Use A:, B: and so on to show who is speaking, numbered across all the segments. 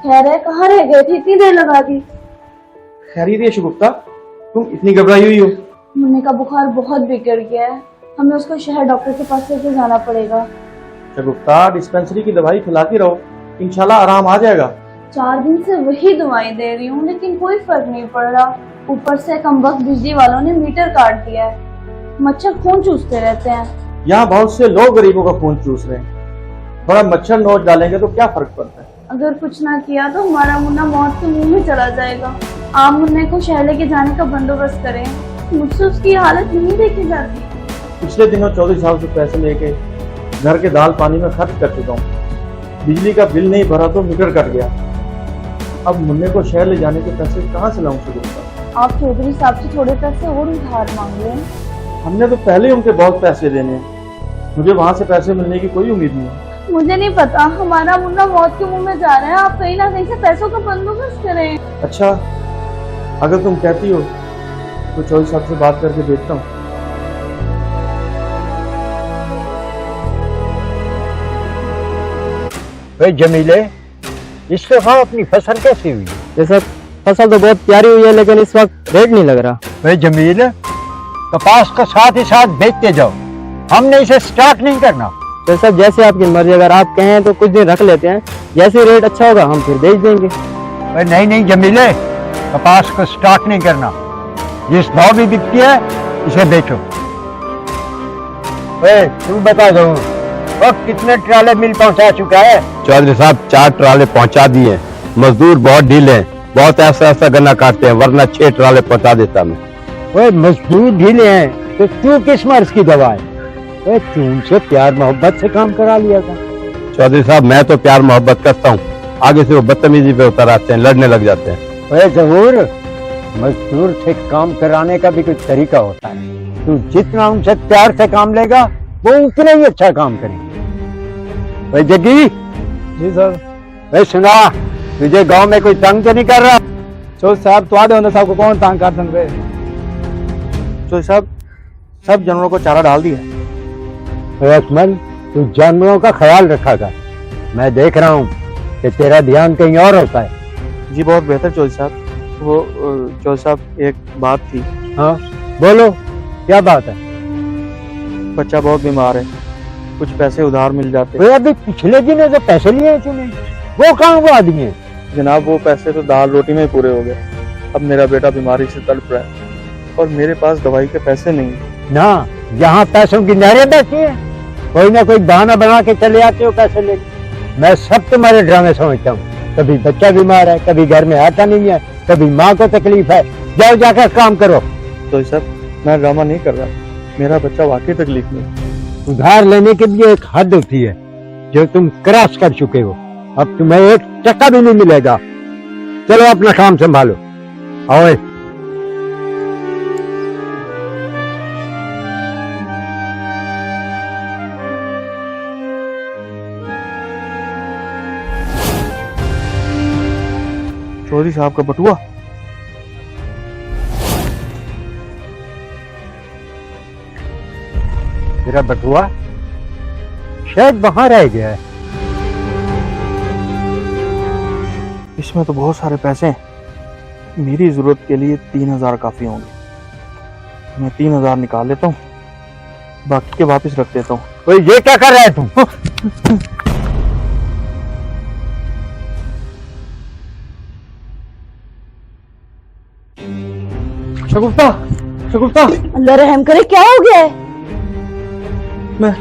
A: खैर है, कहाँ रह गए थे, इतनी देर लगा दी।
B: खैरियत है शगुफ्ता, तुम इतनी घबराई हुई हो?
A: मुन्ने का बुखार बहुत बिगड़ गया है, हमें उसको शहर डॉक्टर के पास लेके जाना पड़ेगा।
B: शगुफ्ता, डिस्पेंसरी की दवाई खिलाती रहो, इंशाल्लाह आराम आ जाएगा।
A: 4 दिन से वही दवाई दे रही हूँ लेकिन कोई फर्क नहीं पड़ रहा। ऊपर से कमबख्त बिजली वालों ने मीटर काट दिया है। मच्छर खून चूसते रहते हैं।
B: यहाँ बहुत से लोग गरीबों का खून चूस रहे हैं, बड़ा मच्छर नोच डालेंगे तो क्या फर्क पड़ता है।
A: अगर कुछ ना किया तो हमारा मुन्ना मौत के मुंह में चला जाएगा। आप मुन्ने को शहर लेके जाने का बंदोबस्त करें, मुझसे उसकी हालत नहीं देखी जाती।
B: पिछले दिनों 24 साल से पैसे लेके घर के दाल पानी में खर्च कर चुका हूँ। बिजली का बिल नहीं भरा तो मीटर कट गया। अब मुन्ने को शहर ले जाने के पैसे कहाँ से लाऊं शगुफ्ता?
A: आप चौधरी साहब से थोड़े पैसे और उधार मांग लें।
B: हमने तो पहले ही उनके बहुत पैसे देने हैं, मुझे वहां से पैसे मिलने की कोई उम्मीद नहीं है।
A: मुझे नहीं पता, हमारा मुन्ना मौत के मुंह में जा रहा है। आप कहीं ना कहीं से पैसों का बंदोबस्त करें।
B: अच्छा, अगर तुम कहती हो तो 24 साहब से बात करके देखता हूँ।
C: भाई जमीले, इस दफा अपनी फसल कैसी हुई?
D: ये सब फसल तो बहुत प्यारी हुई है लेकिन इस वक्त रेट नहीं लग रहा।
C: भाई जमील, कपास को साथ ही साथ बेचते जाओ, हमने इसे स्टॉक नहीं करना।
D: तो सब जैसे आपकी मर्जी, अगर आप कहें तो कुछ दिन रख लेते हैं, जैसे रेट अच्छा होगा हम फिर बेच देंगे।
C: भाई नहीं नहीं जमीले, कपास को स्टॉक नहीं करना, जिस भाव भी बिकती है इसे बेचो। तू बता दो, अब कितने ट्राले मिल पहुंचा चुका है?
E: चौधरी साहब 4 ट्राले पहुंचा दिए। मजदूर बहुत ढीले हैं, बहुत ऐसा गन्ना काटते हैं, वरना 6 ट्राले पहुंचा देता मैं।
C: ओए मजदूर ढीले हैं तो तू किस मर्ज की दवा है? ओए तू उनसे प्यार मोहब्बत से काम करा लिया था।
E: चौधरी साहब मैं तो प्यार मोहब्बत करता हूँ, आगे से वो बदतमीजी पे उतर आते हैं, लड़ने लग जाते हैं।
C: ओए जहूर, मजदूर से काम कराने का भी कुछ तरीका होता है। तू जितना उनसे प्यार से काम लेगा वो उतना ही अच्छा काम करेंगे। ओए जग्गी।
D: जी सर।
C: ओए सुना, तुझे गांव में कोई तंग तो नहीं कर रहा?
D: चौधरी साहब तो आधे साहब को कौन तंग कर सकते?
B: चौधरी साहब, सब जानवरों को चारा डाल दिया।
C: अकमल, तू जानवरों का ख्याल रखा कर। मैं देख रहा हूँ कि तेरा ध्यान कहीं और होता है।
B: जी बहुत बेहतर चौधरी साहब। वो चौधरी साहब एक बात थी।
C: हाँ बोलो, क्या बात है?
B: बच्चा बहुत बीमार है, कुछ पैसे उधार मिल जाते।
C: तो अभी पिछले दिनों जो पैसे लिए हैं तूने, वो कहाँ वो आदमी है?
B: जनाब वो पैसे तो दाल रोटी में ही पूरे हो गए। अब मेरा बेटा बीमारी से तड़प रहा है और मेरे पास दवाई के पैसे नहीं।
C: ना, यहाँ पैसों की नहरें बहती है, कोई ना कोई बहाना बना के चले आते हो पैसे लेके। मैं सब तुम्हारे ड्रामे समझता हूँ। कभी बच्चा बीमार है, कभी घर में आता नहीं है, कभी माँ को तकलीफ है। जाओ जाकर काम करो।
B: तो सर मैं ड्रामा नहीं कर रहा, मेरा बच्चा वाकई तकलीफ में है।
C: उधार लेने के लिए एक हद होती है जो तुम क्रॉस कर चुके हो। अब तुम्हें 1 टका भी नहीं मिलेगा। चलो अपना काम संभालो। आओ।
B: चौधरी साहब का बटुआ।
C: मेरा बटुआ शायद वहां रह गया है।
B: इसमें तो बहुत सारे पैसे हैं, मेरी जरूरत के लिए 3000 काफी होंगे। मैं 3000 निकाल लेता हूँ, बाकी के वापस रख देता हूँ।
C: ओए ये क्या कर रहा है तुम?
B: शगुफ्ता, शगुफ्ता,
A: अल्लाह रहम करे, क्या हो गया है?
B: मैं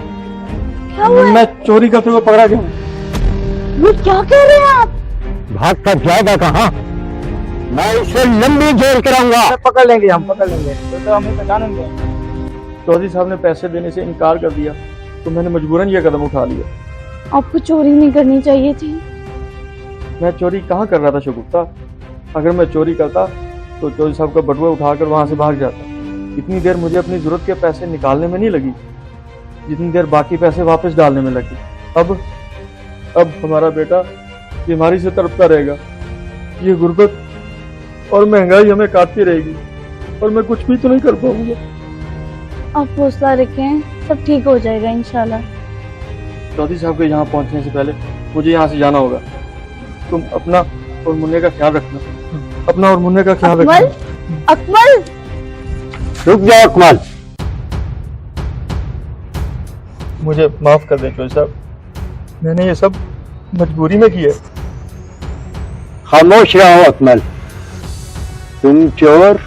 A: क्या हुआ है?
B: मैं चोरी करते हुए पकड़ा गया।
A: ये क्या कह रहे हैं आप?
C: भाग कर जाएगा कहाँ? मैं इसे लंबी जेल कराऊंगा।
D: पकड़ लेंगे, हम पकड़ लेंगे, तो हमें पहचानेंगे।
B: चौधरी साहब ने पैसे देने से इनकार कर दिया तो मैंने मजबूरन ये कदम उठा लिया।
A: आपको चोरी नहीं करनी चाहिए थी।
B: मैं चोरी कहाँ कर रहा था शगुफ्ता? अगर मैं चोरी करता तो चौधरी साहब का बटुआ उठाकर वहां से भाग जाता। इतनी देर मुझे अपनी जरूरत के पैसे निकालने में नहीं लगी जितनी देर बाकी पैसे वापस डालने में लगी। अब हमारा बेटा बीमारी से तड़पता रहेगा, ये गुर्बत और महंगाई हमें काटती रहेगी और मैं कुछ भी तो नहीं कर पाऊंगा।
A: आप हौसला रखें, सब ठीक हो जाएगा इंशाल्लाह।
B: चौधरी साहब के यहाँ पहुंचने से पहले मुझे यहाँ से जाना होगा। तुम अपना और मुन्ने का ख्याल रखना, अपना और मुन्ने का ख्याल
A: अकमल,
B: रखना।
A: अकमल,
C: रुक जाओ अकमल।
B: मुझे माफ कर दें चौधरी साहब, मैंने ये सब मजबूरी में किया।
C: खामोश रहो अकमल, तुम चोर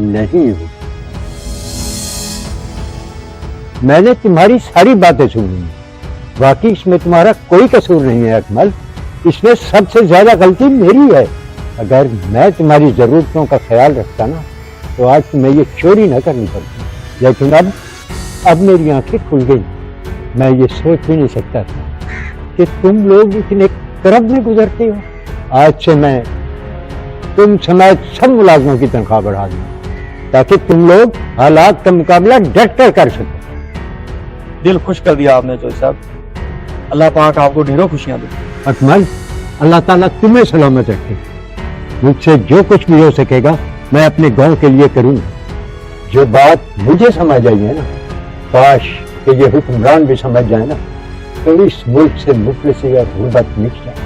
C: नहीं हो। मैंने तुम्हारी सारी बातें सुनी, बाकी इसमें तुम्हारा कोई कसूर नहीं है अकमल। इसमें सबसे ज्यादा गलती मेरी है। अगर मैं तुम्हारी जरूरतों का ख्याल रखता ना तो आज तुम्हें ये चोरी न करनी पड़ती। लेकिन अब मेरी आंखें खुल गई। मैं ये सोच भी नहीं सकता था कि तुम लोग इतने करब में गुजरते हो। आज से मैं तुम समेत सब मुलाजमों की तनख्वाह बढ़ा दूं ताकि तुम लोग हालात का मुकाबला डट कर सको।
B: दिल खुश कर दिया आपने चौधरी साहब, अल्लाह पाक आपको ढेरों खुशियां दे।
C: अकमल, अल्लाह ताला तुम्हें सलामत रखे। मुझसे जो कुछ भी हो सकेगा मैं अपने गांव के लिए करूंगा। जो बात मुझे समझ आई है ना, काश कि ये हुक्मरान भी समझ जाए ना, तो इस मुल्क से मुफलिसी और गुर्बत मिट जाए।